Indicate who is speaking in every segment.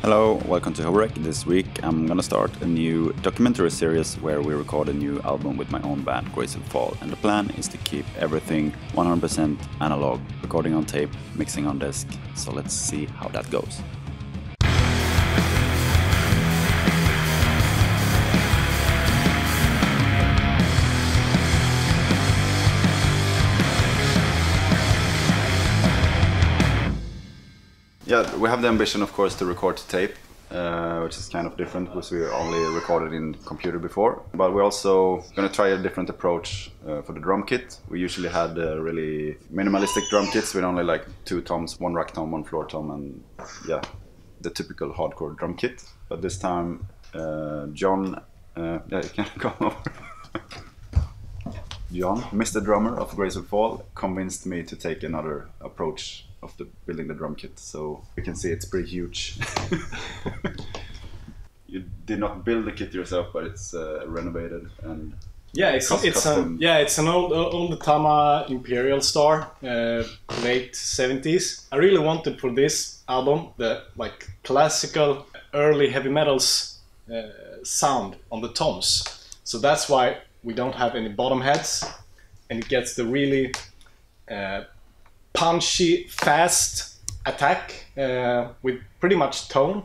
Speaker 1: Hello, welcome to HoboRec. This week I'm gonna start a new documentary series where we record a new album with my own band, Grace.Will.Fall. And the plan is to keep everything 100% analog, recording on tape, mixing on disc. So let's see how that goes. Yeah, we have the ambition, of course, to record to tape, which is kind of different because we only recorded in computer before. But we're also going to try a different approach for the drum kit. We usually had really minimalistic drum kits with only like 2 toms, 1 rack tom, 1 floor tom, and yeah, the typical hardcore drum kit. But this time, John, yeah, you can come over. John, Mr. Drummer of Grace.Will.Fall, convinced me to take another approach of building the drum kit, so you can see it's pretty huge. You did not build the kit yourself, but it's renovated and
Speaker 2: yeah, it's an old Tama Imperial Star, late 70s. I really wanted for this album the like classical early heavy metals sound on the toms, so that's why we don't have any bottom heads, and it gets the really punchy, fast attack with pretty much tone,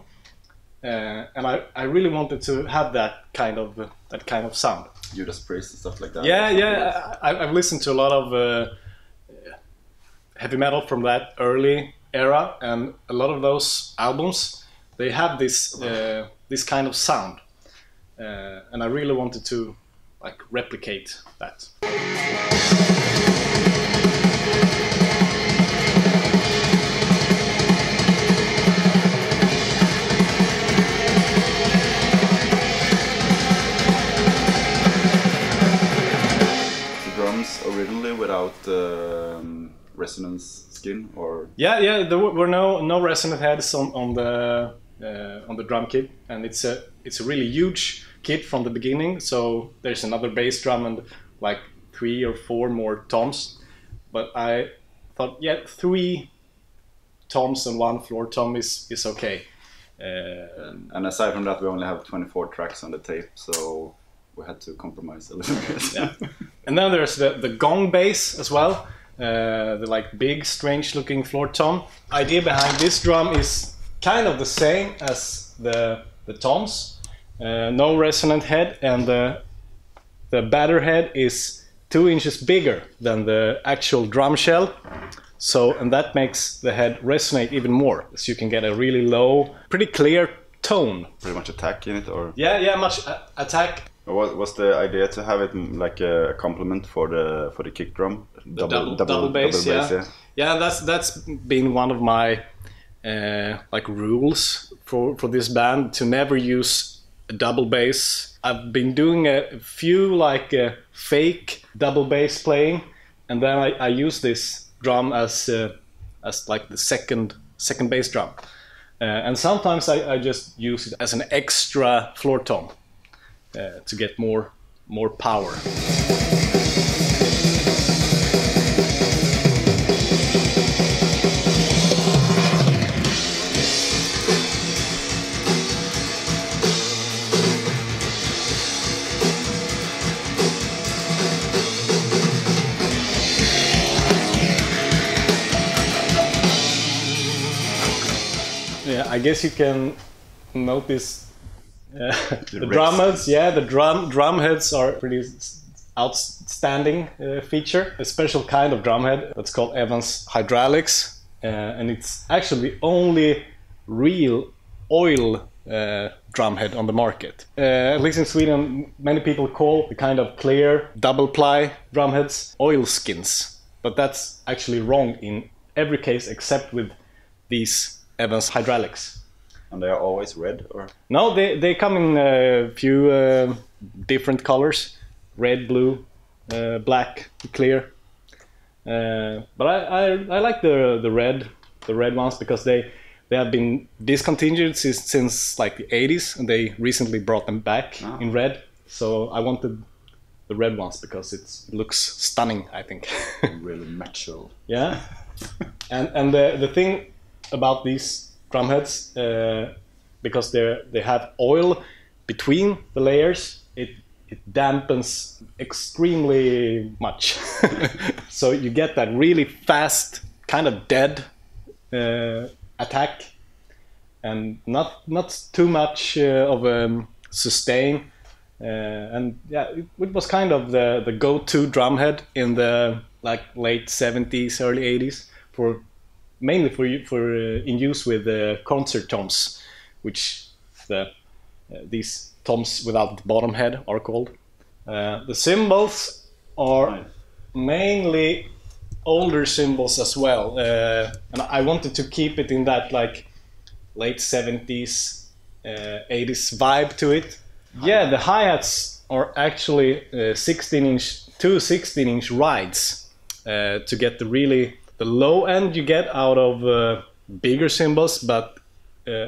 Speaker 2: and I really wanted to have that kind of sound.
Speaker 1: Judas Priest and stuff like that.
Speaker 2: Yeah. I've listened to a lot of heavy metal from that early era, and a lot of those albums they have this kind of sound, and I really wanted to like replicate that.
Speaker 1: Originally without resonance skin, or
Speaker 2: yeah, there were no resonant heads on the drum kit, and it's a really huge kit from the beginning. So there's another bass drum and like 3 or 4 more toms, but I thought, yeah, 3 toms and 1 floor tom is okay.
Speaker 1: And aside from that, we only have 24 tracks on the tape, so we had to compromise a little bit.
Speaker 2: Yeah. And then there's the gong bass as well, the like big, strange-looking floor tom. Idea behind this drum is kind of the same as the toms. No resonant head, and the batter head is 2 inches bigger than the actual drum shell. So, and that makes the head resonate even more, so you can get a really low, pretty clear tone.
Speaker 1: Pretty much attack in it, or?
Speaker 2: Yeah, much attack.
Speaker 1: What was the idea to have it like a complement for the kick drum?
Speaker 2: Double bass, yeah. Yeah, that's been one of my like rules for this band, to never use a double bass. I've been doing a few like fake double bass playing, and then I use this drum as like the second bass drum, and sometimes I just use it as an extra floor tom. To get more power. Yeah, I guess you can notice the drum heads, yeah, the drum heads are pretty outstanding feature. A special kind of drum head that's called Evans hydraulics, and it's actually the only real oil drum head on the market. At least in Sweden, many people call the kind of clear double ply drum heads oil skins, but that's actually wrong in every case except with these Evans hydraulics.
Speaker 1: And they are always red, or?
Speaker 2: No, they come in a few different colors: red, blue, black, clear. But I like the red ones because they have been discontinued since like the 80s, and they recently brought them back in red. So I wanted the red ones because it looks stunning, I think.
Speaker 1: Really macho.
Speaker 2: Yeah. And the thing about these drumheads, because they have oil between the layers, it dampens extremely much. So you get that really fast, kind of dead attack, and not too much of a sustain. And yeah, it was kind of the go-to drumhead in the like late 70s, early 80s, mainly for in use with concert toms, which these toms without the bottom head are called. The cymbals are mainly older cymbals as well, and I wanted to keep it in that like late 70s, 80s vibe to it. Yeah, the hi-hats are actually 16-inch rides to get the low end you get out of bigger cymbals, but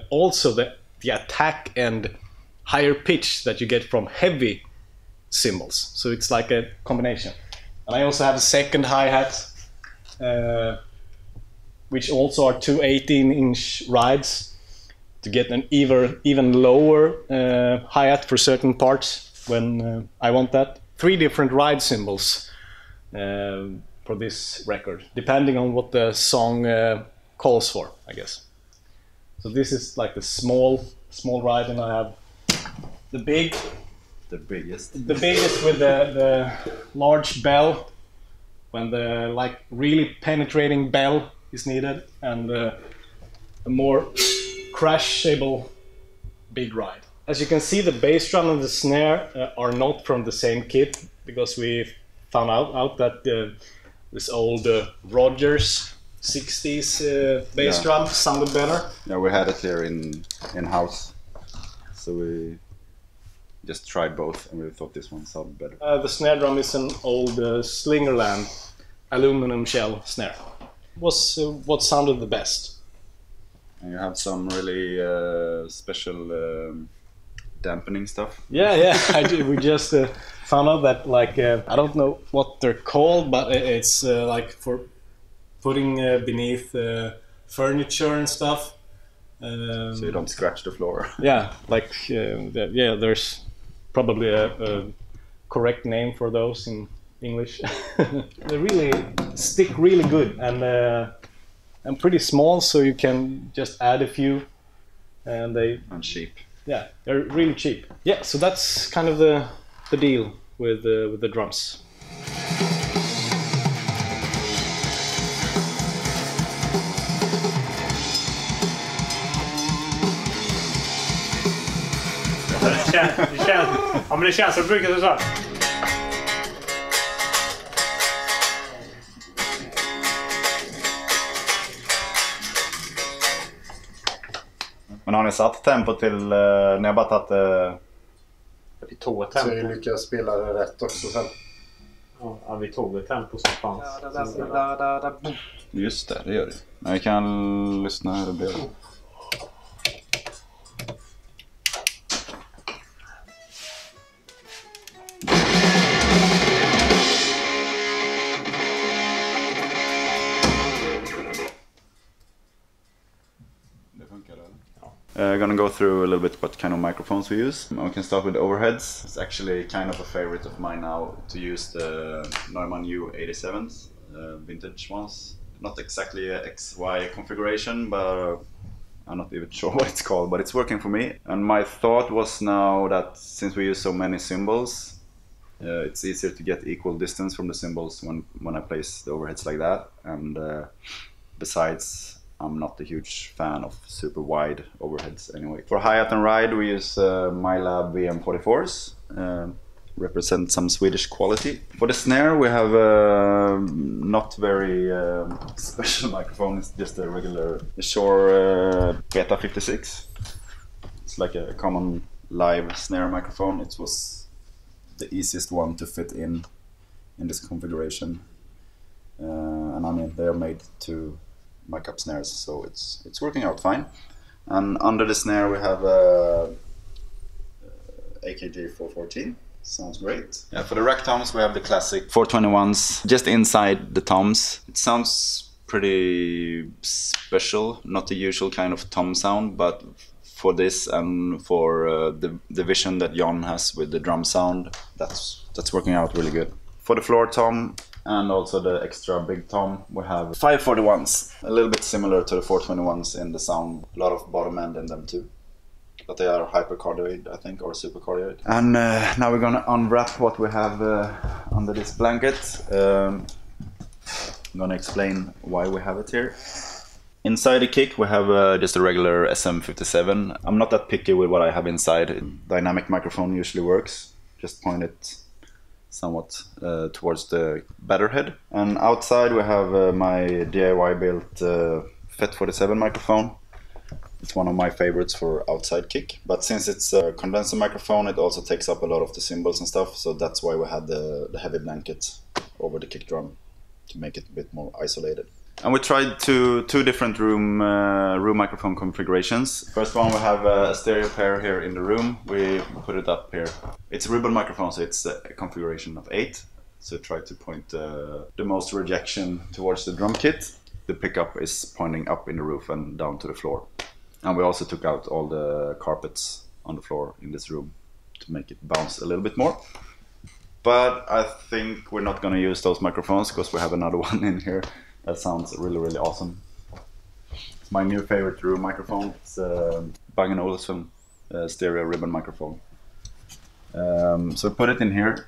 Speaker 2: also the attack and higher pitch that you get from heavy cymbals. So it's like a combination. And I also have a second hi-hat, which also are two 18-inch rides to get an even lower hi-hat for certain parts when I want that. 3 different ride cymbals for this record, depending on what the song calls for, I guess. So this is like the small ride, and I have the biggest with the large bell when the like really penetrating bell is needed, and a more crashable big ride. As you can see, the bass drum and the snare are not from the same kit, because we found out that this old Rogers 60s bass drum sounded better.
Speaker 1: Yeah, we had it here in-house, so we just tried both and we thought this one sounded better.
Speaker 2: The snare drum is an old Slingerland aluminum shell snare. It was what sounded the best.
Speaker 1: And you have some really special dampening stuff.
Speaker 2: Yeah, I do. We just found out that like I don't know what they're called, but it's like for putting beneath furniture and stuff.
Speaker 1: So you don't scratch the floor.
Speaker 2: Yeah, like there's probably a correct name for those in English. They really stick really good, and pretty small, so you can just add a few, and
Speaker 1: cheap.
Speaker 2: Yeah, they're really cheap. Yeah, so that's kind of the deal with the drums.
Speaker 3: Det känns som brukar du säga.
Speaker 1: Men har ni satt tempo till när jag bara tagit
Speaker 3: Vi tog ett tempo.
Speaker 4: Så vi lyckas spela det rätt också sen.
Speaker 3: Ja, vi tog ett tempo som fanns.
Speaker 1: Just det gör det. Men vi kan lyssna hur det blir. Gonna go through a little bit what kind of microphones we use. We can start with the overheads. It's actually kind of a favorite of mine now to use the Neumann U87s, vintage ones. Not exactly a XY configuration, but I'm not even sure what it's called, but it's working for me. And my thought was now that since we use so many cymbals, it's easier to get equal distance from the cymbals when I place the overheads like that. And besides, I'm not a huge fan of super wide overheads anyway. For hi-hat and ride, we use MyLab VM44s, represent some Swedish quality. For the snare, we have a not very special microphone. It's just a regular Shure Beta 56. It's like a common live snare microphone. It was the easiest one to fit in this configuration, and I mean they are made to mic up snares, so it's working out fine. And under the snare we have AKG 414. Sounds great. Yeah, for the rack toms we have the classic 421s just inside the toms. It sounds pretty special, not the usual kind of tom sound, but for this and for the vision that Jon has with the drum sound, that's working out really good. For the floor tom and also the extra big tom, we have 541s, a little bit similar to the 421s in the sound, a lot of bottom end in them too. But they are hypercardioid, I think, or supercardioid. And now we're gonna unwrap what we have under this blanket. I'm gonna explain why we have it here. Inside the kick we have just a regular SM57. I'm not that picky with what I have inside. Dynamic microphone usually works. Just point it somewhat towards the batter head. And outside we have my DIY built FET47 microphone. It's one of my favorites for outside kick, but since it's a condenser microphone, it also takes up a lot of the cymbals and stuff, so that's why we had the heavy blanket over the kick drum to make it a bit more isolated. And we tried two different room microphone configurations. First one, we have a stereo pair here in the room. We put it up here. It's a ribbon microphone, so it's a configuration of 8. So try to point the most rejection towards the drum kit. The pickup is pointing up in the roof and down to the floor. And we also took out all the carpets on the floor in this room to make it bounce a little bit more. But I think we're not going to use those microphones because we have another one in here that sounds really, really awesome. It's my new favorite room microphone. It's a Bang & Olufsen stereo ribbon microphone. So put it in here.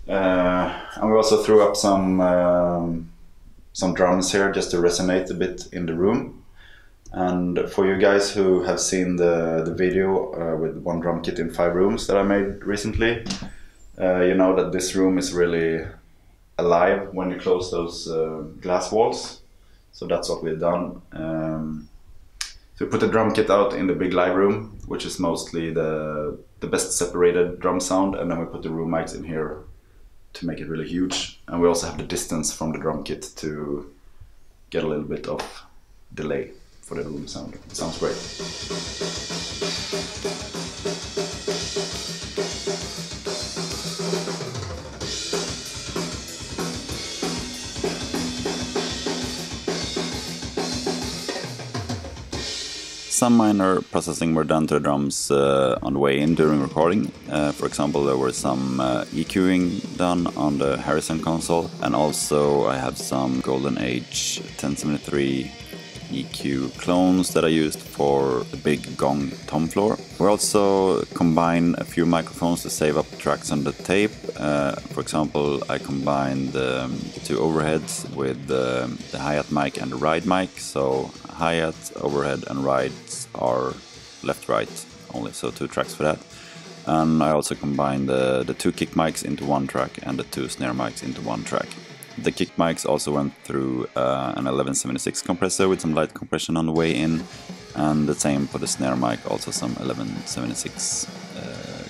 Speaker 1: And we also threw up some drums here just to resonate a bit in the room. And for you guys who have seen the video with 1 drum kit in 5 rooms that I made recently, you know that this room is really alive when you close those glass walls. So that's what we've done. So we put the drum kit out in the big live room, which is mostly the best separated drum sound, and then we put the room mics in here to make it really huge. And we also have the distance from the drum kit to get a little bit of delay for the room sound. It sounds great. Some minor processing were done to the drums on the way in during recording. For example, there were some EQing done on the Harrison console, and also I have some Golden Age 1073 EQ clones that I used for the big gong tom floor. We also combined a few microphones to save up tracks on the tape. For example, I combined the 2 overheads with the hi-hat mic and the ride mic, so hi-hat, overhead and rides are left-right only, so 2 tracks for that. And I also combined the 2 kick mics into 1 track and the 2 snare mics into 1 track. The kick mics also went through an 1176 compressor with some light compression on the way in, and the same for the snare mic, also some 1176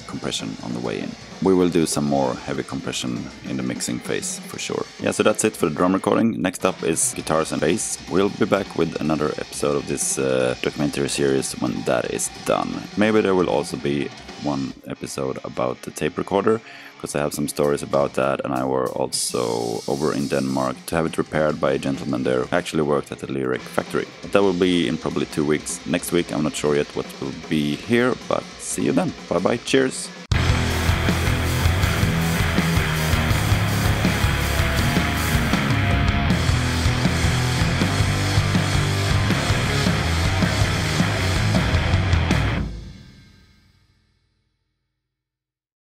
Speaker 1: compression on the way in. We will do some more heavy compression in the mixing phase for sure. Yeah, so that's it for the drum recording. Next up is guitars and bass. We'll be back with another episode of this documentary series when that is done. Maybe there will also be 1 episode about the tape recorder, because I have some stories about that, and I were also over in Denmark to have it repaired by a gentleman there who actually worked at the Lyric factory. But that will be in probably 2 weeks. Next week I'm not sure yet what will be here, but see you then. Bye bye, cheers!